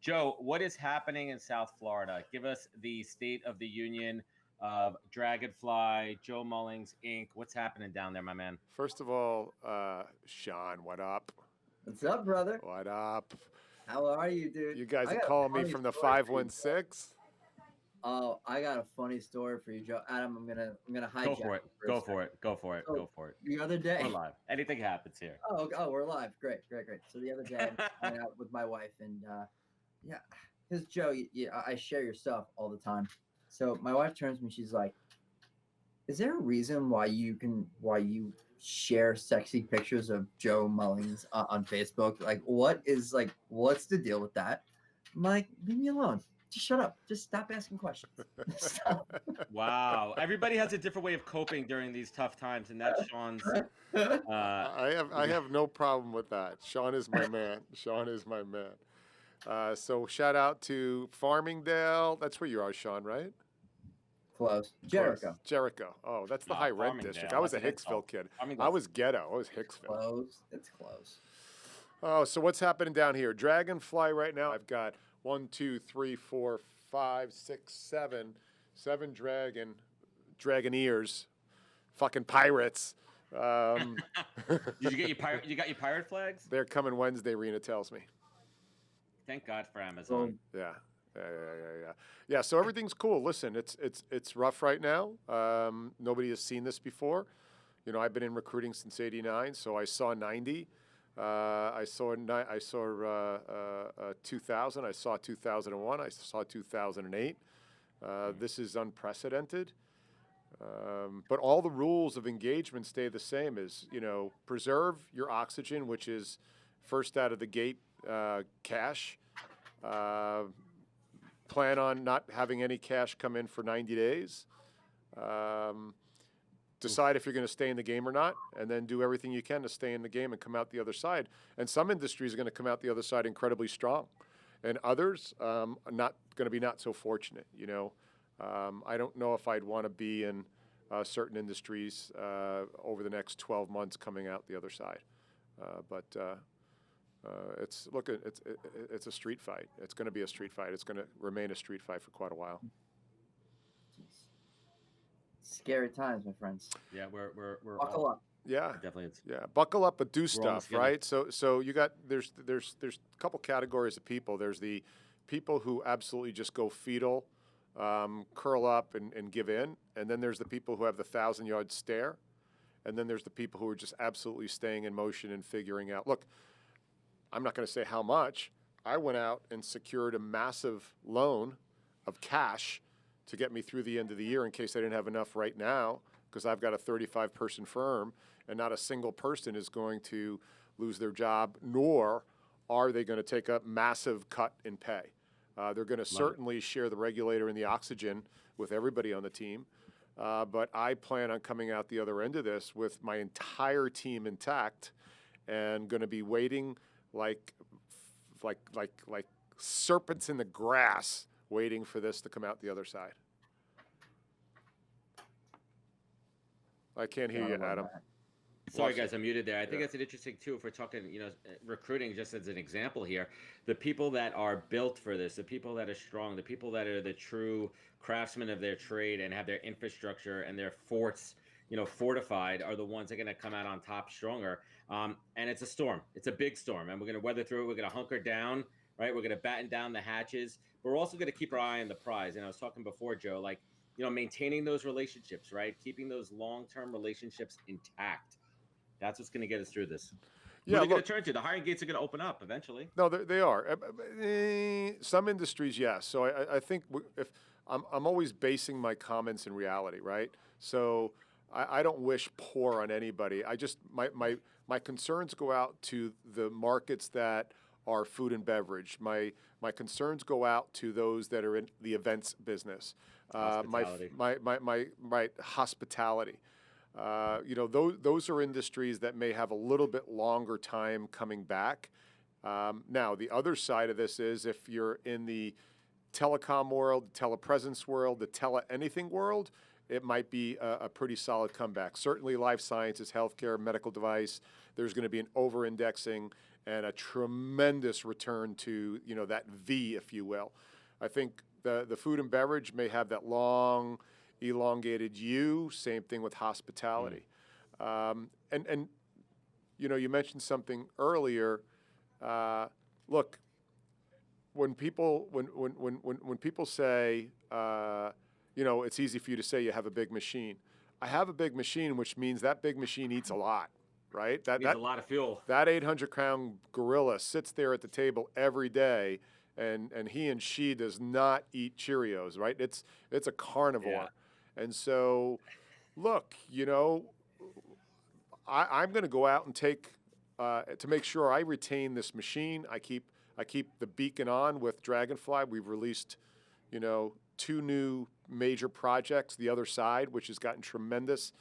Joe, what is happening in South Florida? Give us the state of the union of DragonFly, Joe Mullings Inc. What's happening down there, my man? First of all, Shaun, what up? What's up, brother? What up? How are you, dude? You guys I are got a calling me funny from the story for you, 516? Oh, I got a funny story for you, Joe. Adam, I'm gonna hijack Go for it. you a Go second. for it. Go for it. So, Go for it. The other day, We're live. Anything happens here. oh, we're live. Great. So the other day, I'm hanging out with my wife, and yeah, because Joe, I share your stuff all the time. So my wife turns to me, she's like, "Is there a reason why you share sexy pictures of Joe Mullings on Facebook? What's the deal with that?" I'm like, "Leave me alone. Just shut up. Just stop asking questions." Stop. Wow. Everybody has a different way of coping during these tough times, and that's Shaun's. I have no problem with that. Shaun is my man. Shaun is my man. So shout out to Farmingdale. That's where you are, Shaun, right? Close. Jericho. Jericho. Oh, that's the high rent district. I was a Hicksville kid. I was ghetto. I was Hicksville. Close. It's close. Oh, so what's happening down here? DragonFly right now. I've got 1, 2, 3, 4, 5, 6, 7 dragoneers, fucking pirates. Did you get your pirate? You got your pirate flags? They're coming Wednesday. Rena tells me. Thank God for Amazon. Yeah. So everything's cool. Listen, it's rough right now. Nobody has seen this before. You know, I've been in recruiting since '89, so I saw '90. I saw 2000. I saw 2001. I saw 2008. This is unprecedented. But all the rules of engagement stay the same. Is, you know, preserve your oxygen, which is first out of the gate cash. Plan on not having any cash come in for 90 days. Decide if you're going to stay in the game or not, and then do everything you can to stay in the game and come out the other side. And some industries are going to come out the other side incredibly strong, and others not going to be not so fortunate. You know, I don't know if I'd want to be in certain industries over the next 12 months coming out the other side, but. It's a street fight. It's going to be a street fight. It's going to remain a street fight for quite a while. Scary times, my friends. Yeah, we're buckle up. Yeah, definitely. Yeah, buckle up, but do stuff, right? So you got there's a couple categories of people. There's the people who absolutely just go fetal, curl up and give in, and then there's the people who have the 1,000-yard stare, and then there's the people who are just absolutely staying in motion and figuring out. Look. I'm not going to say how much. I went out and secured a massive loan of cash to get me through the end of the year in case I didn't have enough right now, because I've got a 35-person firm, and not a single person is going to lose their job, nor are they going to take a massive cut in pay. They're going to certainly share the regulator and the oxygen with everybody on the team. But I plan on coming out the other end of this with my entire team intact and going to be waiting like serpents in the grass, waiting for this to come out the other side. I can't hear you, Adam. Sorry, guys, I'm muted there. I think that's an interesting too. If we're talking, you know, recruiting, just as an example here, the people that are built for this, the people that are strong, the people that are the true craftsmen of their trade and have their infrastructure and their forts, you know, fortified, are the ones that are going to come out on top stronger. And it's a storm. It's a big storm, and we're going to weather through it. We're going to hunker down, right? We're going to batten down the hatches, but we're also going to keep our eye on the prize. And I was talking before, Joe, like, you know, maintaining those relationships, right? Keeping those long-term relationships intact. That's what's going to get us through this. Yeah, they're going to turn to. The hiring gates are going to open up eventually. No, they are. Some industries, yes. So I think if I'm always basing my comments in reality, right? So I don't wish poor on anybody. I just my concerns go out to the markets that are food and beverage. My concerns go out to those that are in the events business. Hospitality. My hospitality. You know, those are industries that may have a little bit longer time coming back. Now, the other side of this is if you're in the telecom world, the telepresence world, the tele-anything world, it might be a pretty solid comeback. Certainly life sciences, healthcare, medical device, there's going to be an over-indexing, and a tremendous return to, that V, if you will. I think the food and beverage may have that long, elongated U. Same thing with hospitality. And you mentioned something earlier. Look, when people say, it's easy for you to say you have a big machine. I have a big machine, which means that big machine eats a lot, right? That needs a lot of fuel. That 800-pound gorilla sits there at the table every day, and he and she does not eat Cheerios, right? It's a carnivore. Yeah. And so, look, I'm going to go out and take to make sure I retain this machine. I keep the beacon on with DragonFly. We've released, 2 new major projects, The Other Side, which has gotten tremendous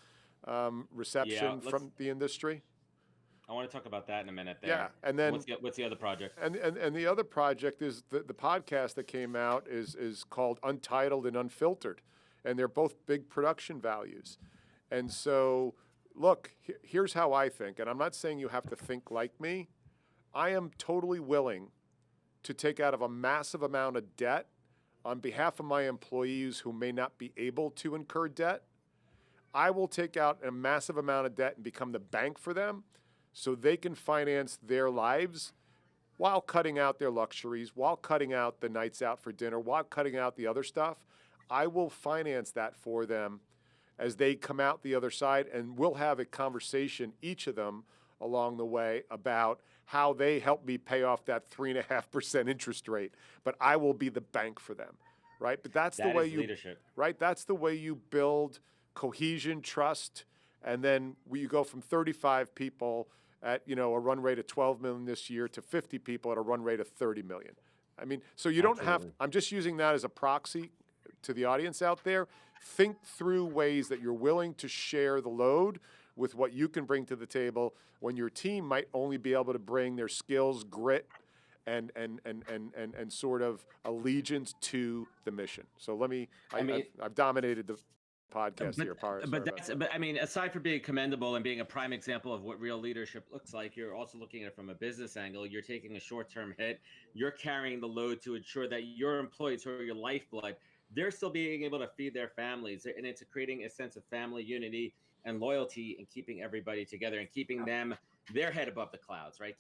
reception from the industry. I want to talk about that in a minute there. Yeah, and then what's the other project? And the other project is the podcast that came out is called Untitled and Unfiltered, and they're both big production values. And so, look, here's how I think, and I'm not saying you have to think like me. I am totally willing to take out of a massive amount of debt on behalf of my employees who may not be able to incur debt. I will take out a massive amount of debt and become the bank for them so they can finance their lives while cutting out their luxuries, while cutting out the nights out for dinner, while cutting out the other stuff. I will finance that for them as they come out the other side, and we'll have a conversation, each of them, along the way about how they help me pay off that 3.5% interest rate. But I will be the bank for them, right? But that's the way leadership, right? That's the way you build cohesion, trust, and then you go from 35 people at a run rate of 12 million this year to 50 people at a run rate of 30 million. I mean, so you don't have. I'm just using that as a proxy to the audience out there. Think through ways that you're willing to share the load with what you can bring to the table when your team might only be able to bring their skills, grit, and sort of allegiance to the mission. So I've dominated the podcast here, But I mean, aside from being commendable and being a prime example of what real leadership looks like, you're also looking at it from a business angle. You're taking a short-term hit. You're carrying the load to ensure that your employees, who are your lifeblood, they're still being able to feed their families, and it's creating a sense of family unity and loyalty, and keeping everybody together and keeping their head above the clouds, right?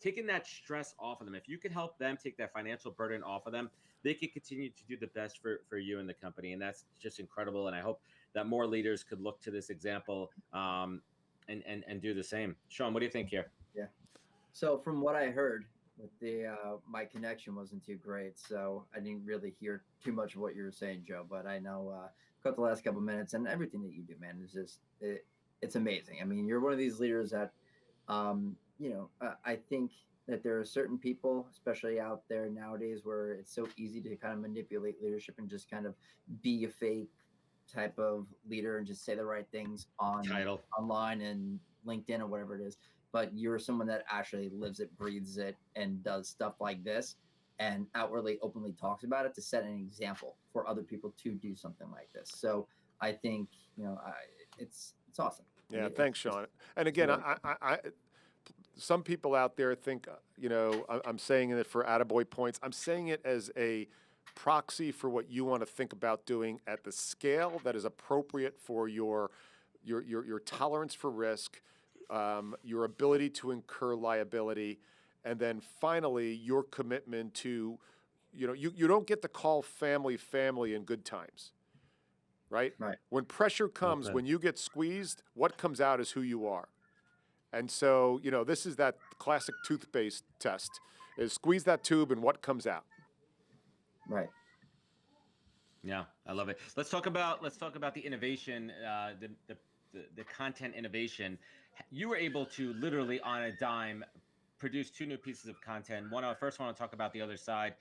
Taking that stress off of them. If you could help them take that financial burden off of them, they can continue to do the best for you and the company, and that's just incredible. And I hope that more leaders could look to this example and do the same. Shaun, what do you think here? Yeah. So from what I heard, with my connection wasn't too great, so I didn't really hear too much of what you were saying, Joe. But I know got the last couple minutes, and everything that you do, man, is just it's amazing. I mean, you're one of these leaders that, I think that there are certain people, especially out there nowadays, where it's so easy to kind of manipulate leadership and just kind of be a fake type of leader and just say the right things online and LinkedIn or whatever it is. But you're someone that actually lives it, breathes it, and does stuff like this, and outwardly, openly talks about it to set an example for other people to do something like this. So I think it's awesome. Yeah, thanks, Shaun. And again, I some people out there think I'm saying it for attaboy points. I'm saying it as a proxy for what you want to think about doing at the scale that is appropriate for your tolerance for risk, your ability to incur liability, and then finally your commitment to, you don't get to call family in good times, right? Right. When pressure comes, when you get squeezed, what comes out is who you are. And so, this is that classic toothpaste test: is squeeze that tube and what comes out. Right. Yeah, I love it. Let's talk about the innovation, the content innovation. You were able to literally on a dime produce 2 new pieces of content. First, I want to talk about The Other Side.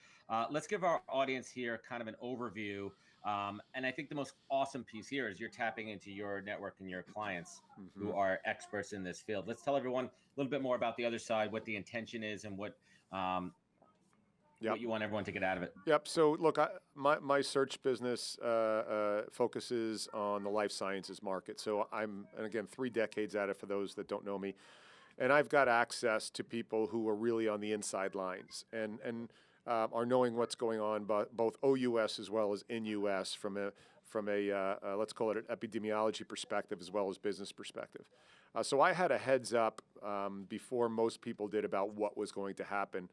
Let's give our audience here kind of an overview. And I think the most awesome piece here is you're tapping into your network and your clients who are experts in this field. Let's tell everyone a little bit more about The Other Side, what the intention is, and what you want everyone to get out of it. Yep. So look, my search business focuses on the life sciences market. So I'm, and again, 3 decades at it for those that don't know me. And I've got access to people who are really on the inside lines and are knowing what's going on, both OUS as well as in US from a let's call it an epidemiology perspective as well as business perspective. So I had a heads up before most people did about what was going to happen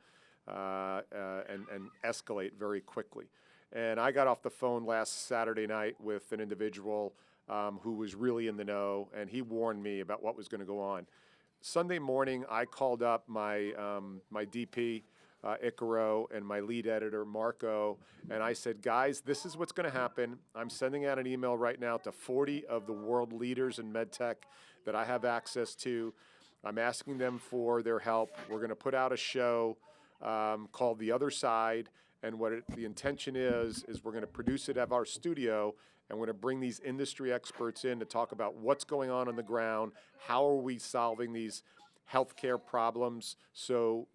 and escalate very quickly. And I got off the phone last Saturday night with an individual who was really in the know, and he warned me about what was going to go on. Sunday morning, I called up my my DP, Icaro, and my lead editor, Marco, and I said, guys, this is what's going to happen. I'm sending out an email right now to 40 of the world leaders in medtech that I have access to. I'm asking them for their help. We're going to put out a show called The Other Side, and the intention is we're going to produce it at our studio, and we're going to bring these industry experts in to talk about what's going on the ground, how are we solving these healthcare problems, so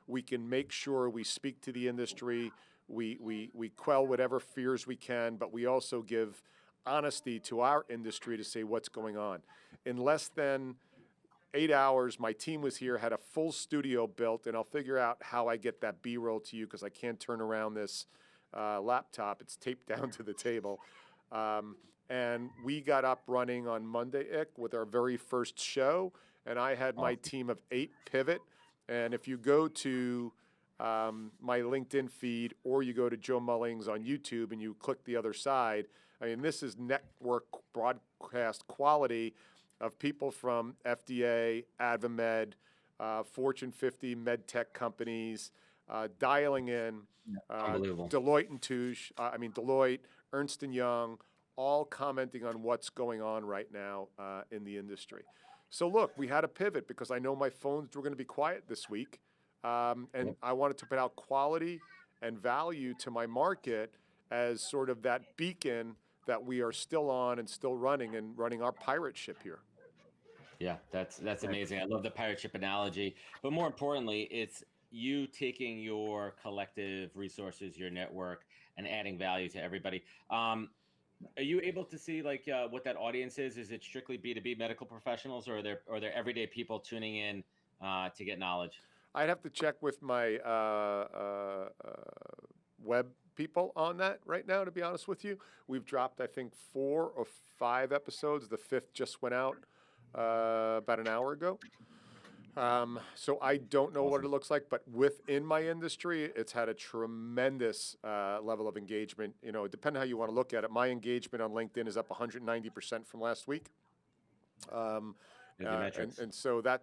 we can make sure we speak to the industry, we quell whatever fears we can, but we also give honesty to our industry to say what's going on. In less than 8 hours, my team was here, had a full studio built, and I'll figure out how I get that B-roll to you because I can't turn around this laptop. It's taped down to the table. And we got up running on Monday, with our very first show, and I had my team of 8 pivot. And if you go to my LinkedIn feed or you go to Joe Mullings on YouTube and you click The Other Side, I mean, this is network broadcast quality of people from FDA, AdvaMed, Fortune 50 medtech companies, dialing in, Unbelievable. Deloitte, Ernst & Young, all commenting on what's going on right now in the industry. So look, we had a pivot because I know my phones were going to be quiet this week, and I wanted to put out quality and value to my market as sort of that beacon that we are still on and still running our pirate ship here. Yeah, that's amazing. I love the pirate ship analogy, but more importantly, it's you taking your collective resources, your network, and adding value to everybody. Are you able to see what that audience is? Is it strictly B2B medical professionals, or are there everyday people tuning in to get knowledge? I'd have to check with my web people on that right now, to be honest with you. We've dropped, I think, 4 or 5 episodes. The 5th just went out about an hour ago. So I don't know what it looks like, but within my industry, it's had a tremendous level of engagement. Depending on how you want to look at it, my engagement on LinkedIn is up 190% from last week. And so that,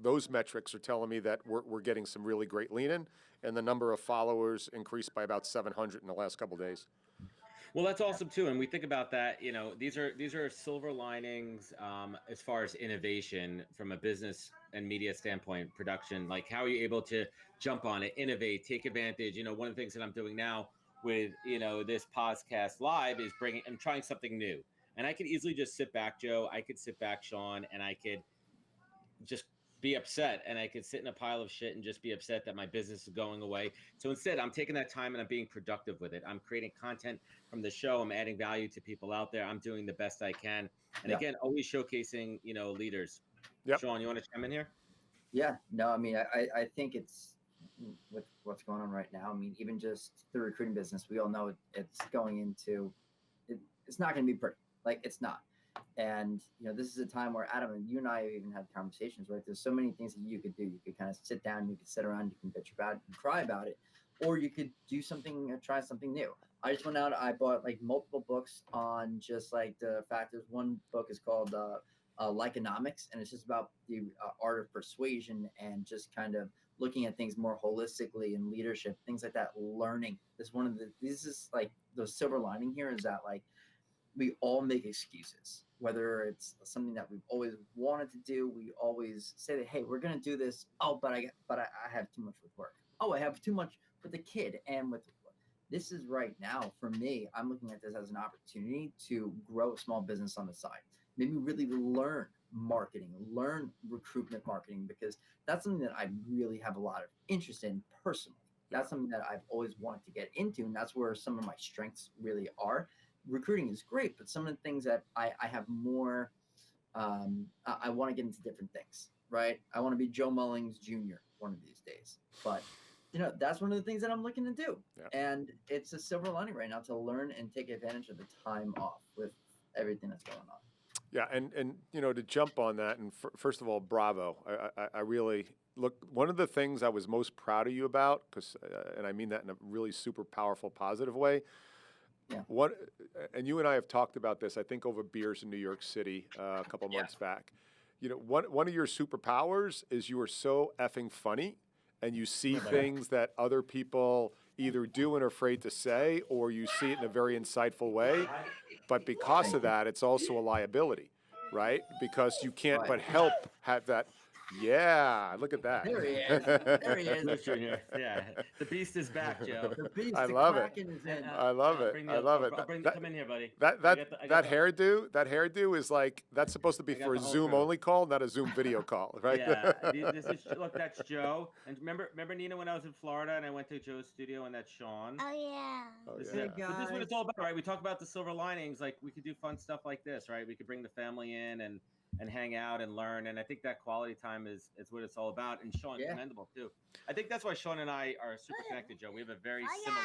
those metrics are telling me that we're getting some really great lean in, and the number of followers increased by about 700 in the last couple of days. Well, that's awesome too, and we think about that. These are silver linings as far as innovation from a business and media standpoint, production. Like, how are you able to jump on it, innovate, take advantage? One of the things that I'm doing now with this podcast live is I'm trying something new, and I could easily just sit back, Joe. I could sit back, Shaun, and I could just be upset, and I could sit in a pile of shit and just be upset that my business is going away. So instead, I'm taking that time and I'm being productive with it. I'm creating content from the show. I'm adding value to people out there. I'm doing the best I can. And again, always showcasing, leaders. Yep. Shaun, you want to chime in here? Yeah, no, I mean, I think it's with what's going on right now. I mean, even just the recruiting business, we all know it's going into, it's not going to be pretty. Like, it's not. And, this is a time where, Adam, and you and I have even had conversations, right? There's so many things that you could do. You could kind of sit down, you could sit around, you can bitch about it and cry about it, or you could do something, try something new. I just went out, I bought multiple books on just the fact that one book is called Lyconomics, and it's just about the art of persuasion and just kind of looking at things more holistically in leadership, things like that, learning. This is the silver lining here is that we all make excuses, whether it's something that we've always wanted to do. We always say that, hey, we're going to do this. Oh, but I have too much with work. Oh, I have too much with the kid. And this is right now for me, I'm looking at this as an opportunity to grow a small business on the side. Maybe really learn marketing, learn recruitment marketing, because that's something that I really have a lot of interest in personally. That's something that I've always wanted to get into. And that's where some of my strengths really are. Recruiting is great, but some of the things that I have more, I want to get into different things. right? I want to be Joe Mullings Jr. one of these days. But that's one of the things that I'm looking to do. Yeah. And it's a silver lining right now to learn and take advantage of the time off with everything that's going on. Yeah, and to jump on that, and first of all, bravo. I really look. One of the things I was most proud of you about, and I mean that in a really super powerful, positive way. Yeah. And you and I have talked about this, I think, over beers in New York City a couple months back. One of your superpowers is you are so effing funny, and you see things that other people either do and are afraid to say, or you see it in a very insightful way. But because of that, it's also a liability, right? Because you can't but help have that. Yeah, look at that. There he is. There he is. Bruce Jr. Yeah, the beast is back, Joe. The beast, I the love it. Kraken is in. I love it. I love it. Come in here, buddy. That hairdo is like, that's supposed to be for a Zoom only call, not a Zoom video call, right? Yeah, look, that's Joe. And remember Nina, when I was in Florida and I went to Joe's studio, and that's Shaun. Oh yeah. Oh, This yeah. is what it's all about, right? We talk about the silver linings. Like, we could do fun stuff like this, right? We could bring the family in and hang out and learn. And I think that quality time is what it's all about. And Shaun, commendable too. I think that's why Shaun and I are super connected, Joe. We have a very similar,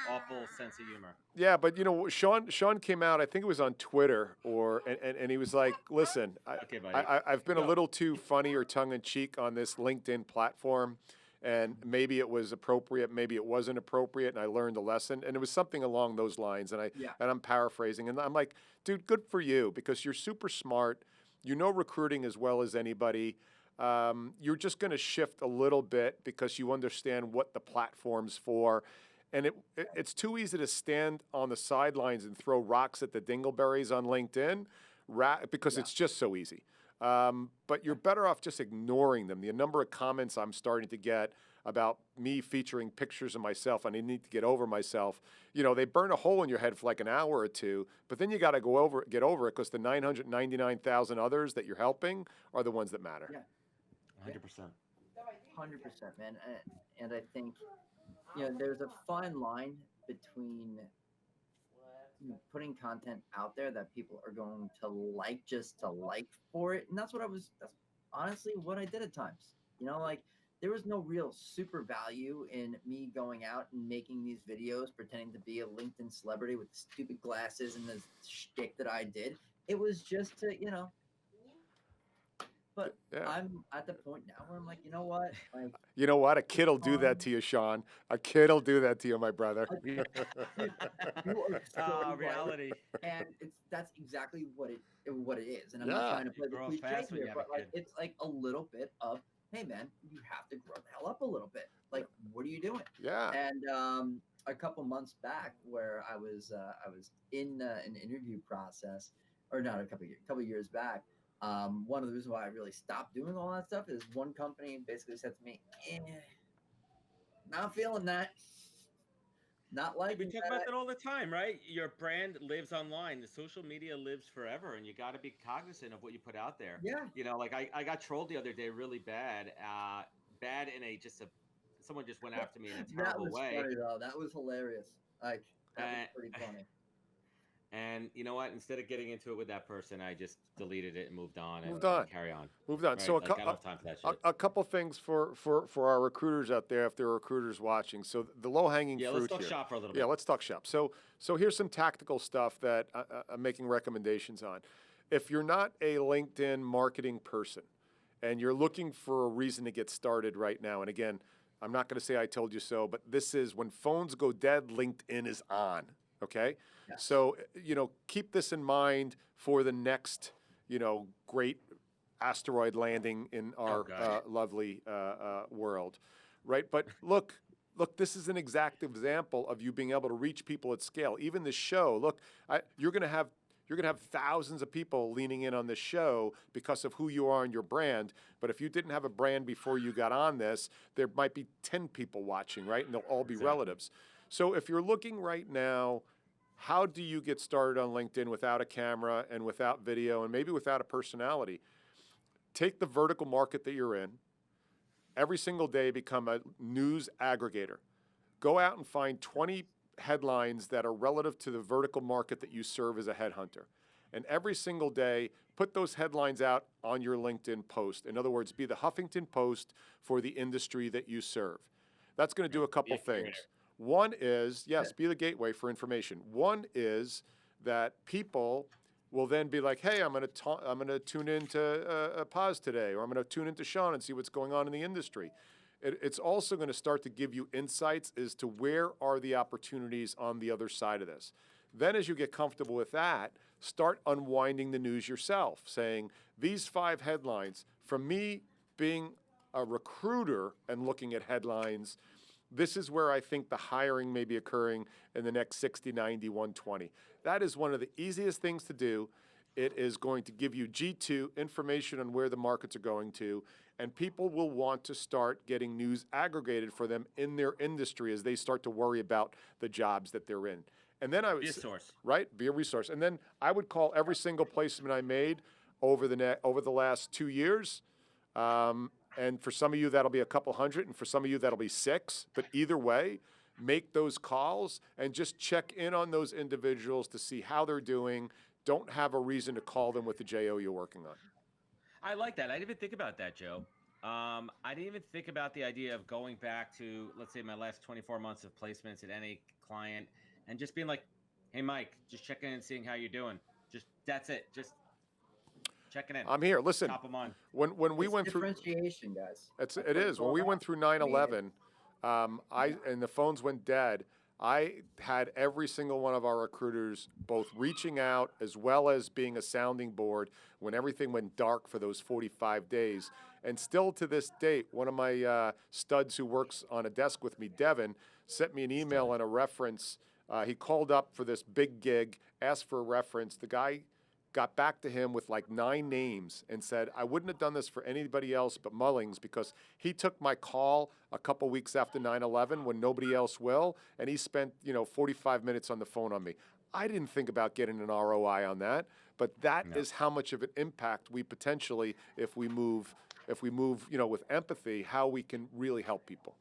awful sense of humor. Yeah, but Shaun came out, I think it was on Twitter, and he was like, listen, I've been a little too funny or tongue-in-cheek on this LinkedIn platform, and maybe it was appropriate, maybe it wasn't appropriate, and I learned a lesson. And it was something along those lines, and I'm paraphrasing. And I'm like, dude, good for you, because you're super smart. You know recruiting as well as anybody. You're just going to shift a little bit because you understand what the platform's for. And it's too easy to stand on the sidelines and throw rocks at the dingleberries on LinkedIn because it's just so easy. But you're better off just ignoring them. The number of comments I'm starting to get about me featuring pictures of myself, and I need to get over myself. They burn a hole in your head for like an hour or two, but then you got to get over it because the 999,000 others that you're helping are the ones that matter. Yeah. 100%. 100%, man. And I think, there's a fine line between putting content out there that people are going to like just to like for it. And that's honestly what I did at times. There was no real super value in me going out and making these videos, pretending to be a LinkedIn celebrity with the stupid glasses and the shtick that I did. It was just to, But I'm at the point now where I'm like, you know what? You know what? A kid will do that to you, Shaun. A kid will do that to you, my brother. You are so reality. And that's exactly what it is. And I'm not trying to play the cliche here, but it's like a little bit of, hey man, you have to grow the hell up a little bit. Like, what are you doing? Yeah. And a couple months back, where I was in an interview process, or not a couple years back. One of the reasons why I really stopped doing all that stuff is one company basically said to me, not feeling that. Not like we talk about that all the time, right? Your brand lives online. The social media lives forever, and you got to be cognizant of what you put out there. Yeah. Like I got trolled the other day really bad. Bad in someone just went after me in a terrible way. That was funny though. That was hilarious. That was pretty funny. And you know what? Instead of getting into it with that person, I just deleted it and moved on. And carry on. Moved on. Right? So I don't have time for that shit. A couple things for our recruiters out there, if there are recruiters watching. So the low-hanging fruit here. Let's talk shop for a little bit. Yeah, let's talk shop. So here's some tactical stuff that I'm making recommendations on. If you're not a LinkedIn marketing person and you're looking for a reason to get started right now, and again, I'm not going to say I told you so, but this is when phones go dead, LinkedIn is on. Okay? Yeah. So, keep this in mind for the next, great asteroid landing in our lovely world, right? But look, this is an exact example of you being able to reach people at scale. Even this show, look, you're going to have thousands of people leaning in on this show because of who you are and your brand. But if you didn't have a brand before you got on this, there might be 10 people watching, right? And they'll all be relatives. So if you're looking right now, how do you get started on LinkedIn without a camera and without video and maybe without a personality? Take the vertical market that you're in. Every single day, become a news aggregator. Go out and find 20 headlines that are relative to the vertical market that you serve as a headhunter. And every single day, put those headlines out on your LinkedIn post. In other words, be the Huffington Post for the industry that you serve. That's going to do a couple things. One is, yes, be the gateway for information. One is that people will then be like, hey, I'm going to tune into a pause today, or I'm going to tune into Shaun and see what's going on in the industry. It's also going to start to give you insights as to where are the opportunities on the other side of this. Then as you get comfortable with that, start unwinding the news yourself, saying these 5 headlines, from me being a recruiter and looking at headlines, this is where I think the hiring may be occurring in the next 60, 90, 120. That is one of the easiest things to do. It is going to give you G2 information on where the markets are going to, and people will want to start getting news aggregated for them in their industry as they start to worry about the jobs that they're in. And then I would be a source, right? Be a resource. And then I would call every single placement I made over the last 2 years. And for some of you, that'll be a couple hundred, and for some of you, that'll be 6. But either way, make those calls and just check in on those individuals to see how they're doing. Don't have a reason to call them with the JO you're working on. I like that. I didn't even think about that, Joe. I didn't even think about the idea of going back to, let's say, my last 24 months of placements at any client and just being like, hey, Mike, just checking in and seeing how you're doing. That's it. Just checking in. I'm here. Listen, Top them on. When we went through differentiation, guys. it is. When we went through 9/11, and the phones went dead, I had every single one of our recruiters both reaching out as well as being a sounding board when everything went dark for those 45 days. And still to this date, one of my studs who works on a desk with me, Devin, sent me an email and a reference. He called up for this big gig, asked for a reference. The guy got back to him with like 9 names and said, I wouldn't have done this for anybody else but Mullings because he took my call a couple weeks after 9/11 when nobody else will, and he spent 45 minutes on the phone on me. I didn't think about getting an ROI on that, but that is how much of an impact we potentially, if we move with empathy, how we can really help people.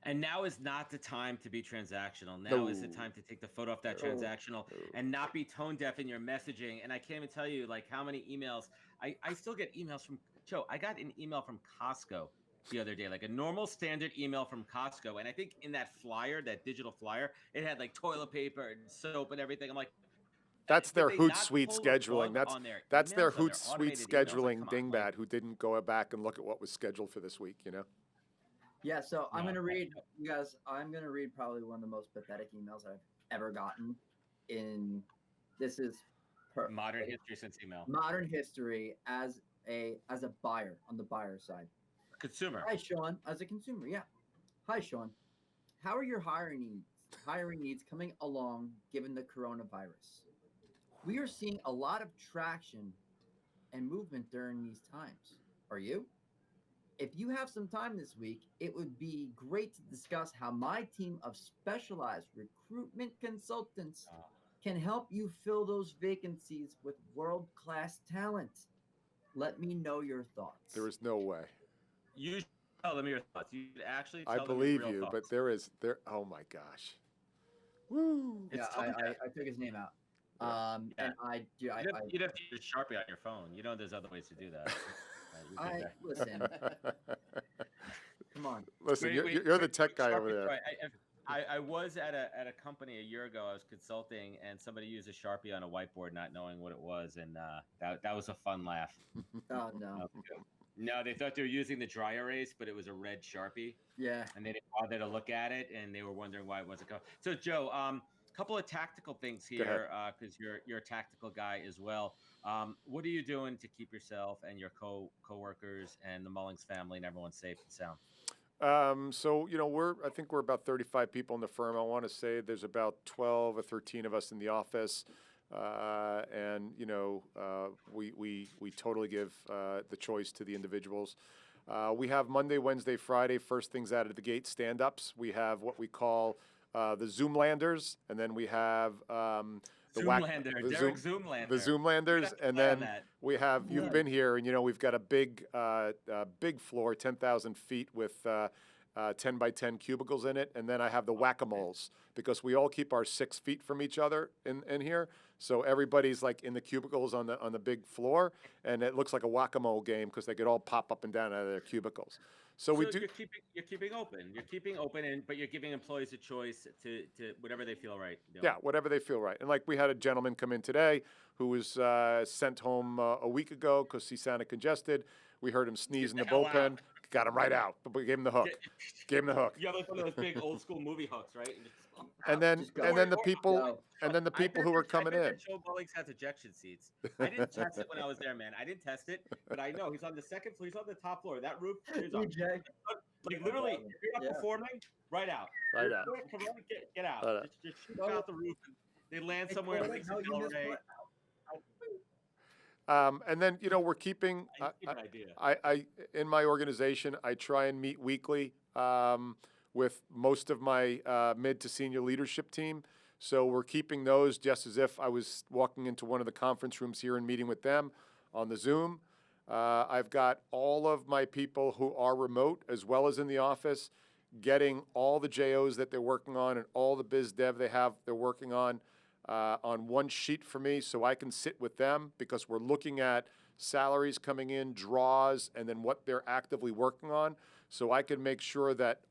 And now is not the time to be transactional. Now is the time to take the foot off that transactional and not be tone deaf in your messaging. And I can't even tell you like how many emails I still get emails from Joe. I got an email from Costco the other day, like a normal standard email from Costco. And I think in that flyer, that digital flyer, it had like toilet paper and soap and everything. I'm like, that's their Hootsuite scheduling. That's their Hootsuite scheduling dingbat who didn't go back and look at what was scheduled for this week, Yeah, so I'm going to read, you guys, I'm going to read probably one of the most pathetic emails I've ever gotten this is modern history since email. Modern history as a buyer on the buyer side. Consumer. Hi, Shaun. As a consumer, yeah. Hi, Shaun. How are your hiring needs coming along given the coronavirus? We are seeing a lot of traction and movement during these times. Are you? If you have some time this week, it would be great to discuss how my team of specialized recruitment consultants can help you fill those vacancies with world-class talent. Let me know your thoughts. There is no way. You should tell me your thoughts. You should actually tell I believe them your real you, thoughts. but oh my gosh. Woo. Yeah, I took his name out. And you'd have to use Sharpie on your phone. There's other ways to do that. Listen. Come on. Listen, you're the tech guy over there. I was at a company a year ago. I was consulting, and somebody used a Sharpie on a whiteboard, not knowing what it was, and that was a fun laugh. Oh no. No, they thought they were using the dry erase, but it was a red Sharpie. Yeah. And they didn't bother to look at it, and they were wondering why it wasn't going. So, Joe, couple of tactical things here, because you're a tactical guy as well. What are you doing to keep yourself and your coworkers and the Mullings family and everyone safe and sound? So I think we're about 35 people in the firm. I want to say there's about 12 or 13 of us in the office, and we totally give the choice to the individuals. We have Monday, Wednesday, Friday, first things out of the gate stand-ups. We have what we call the Zoomlanders, and then we have the Zoomlanders, and then we have you've been here, and we've got a big floor, 10,000 feet with 10 by 10 cubicles in it, and then I have the whack-a-moles because we all keep our 6 feet from each other in here. So everybody's like in the cubicles on the big floor, and it looks like a whack-a-mole game because they could all pop up and down out of their cubicles. So we do. You're keeping open. You're keeping open, but you're giving employees a choice to whatever they feel right doing. Yeah, whatever they feel right. And like we had a gentleman come in today who was sent home a week ago because he sounded congested. We heard him sneeze in the bullpen. Got him right out. But we gave him the hook. Gave him the hook. You have like one of those big old school movie hooks, right? And then the people who were coming in. Joe Mullings has ejection seats. I didn't test it when I was there, man. I didn't test it, but I know he's on the second floor. He's on the top floor. That roof is on. Like literally, if you're not performing, right out. Right out. Get out. Right just shoot out the roof. They land somewhere in Del Rey. And then we're keeping. I in my organization, I try and meet weekly with most of my mid to senior leadership team. So we're keeping those just as if I was walking into one of the conference rooms here and meeting with them on the Zoom. I've got all of my people who are remote as well as in the office, getting all the JOs that they're working on and all the biz dev they're working on one sheet for me so I can sit with them because we're looking at salaries coming in, draws, and then what they're actively working on. So I can make sure that,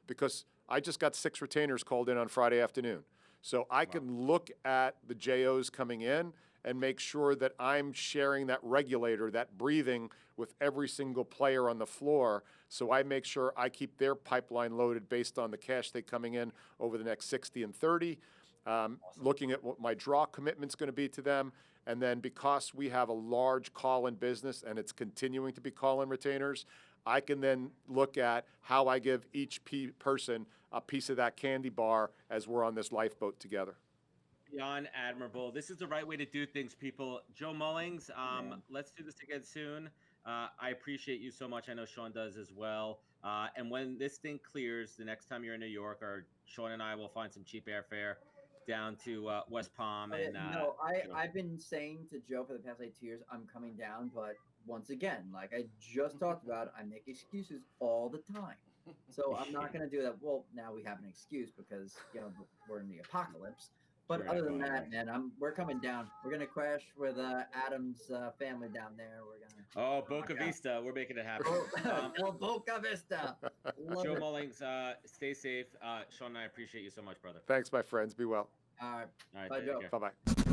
because I just got 6 retainers called in on Friday afternoon. So I can look at the JOs coming in and make sure that I'm sharing that regulator, that breathing with every single player on the floor. So I make sure I keep their pipeline loaded based on the cash they coming in over the next 60 and 30. Looking at what my draw commitment's going to be to them. And then because we have a large call-in business and it's continuing to be call-in retainers, I can then look at how I give each person a piece of that candy bar as we're on this lifeboat together. Beyond admirable. This is the right way to do things, people. Joe Mullings, let's do this again soon. I appreciate you so much. I know Shaun does as well. And when this thing clears, the next time you're in New York, or Shaun and I will find some cheap airfare down to West Palm. I've been saying to Joe for the past 2 years, I'm coming down, but once again, like I just talked about, I make excuses all the time. So I'm not going to do that. Well, now we have an excuse because we're in the apocalypse. But other than that, man, we're coming down. We're gonna crash with Adam's family down there. We're gonna. Boca Vista. We're making it happen. Boca Vista. Joe Mullings, stay safe. Shaun and I appreciate you so much, brother. Thanks, my friends. Be well. All right. All right. Bye, Joe. Bye-bye.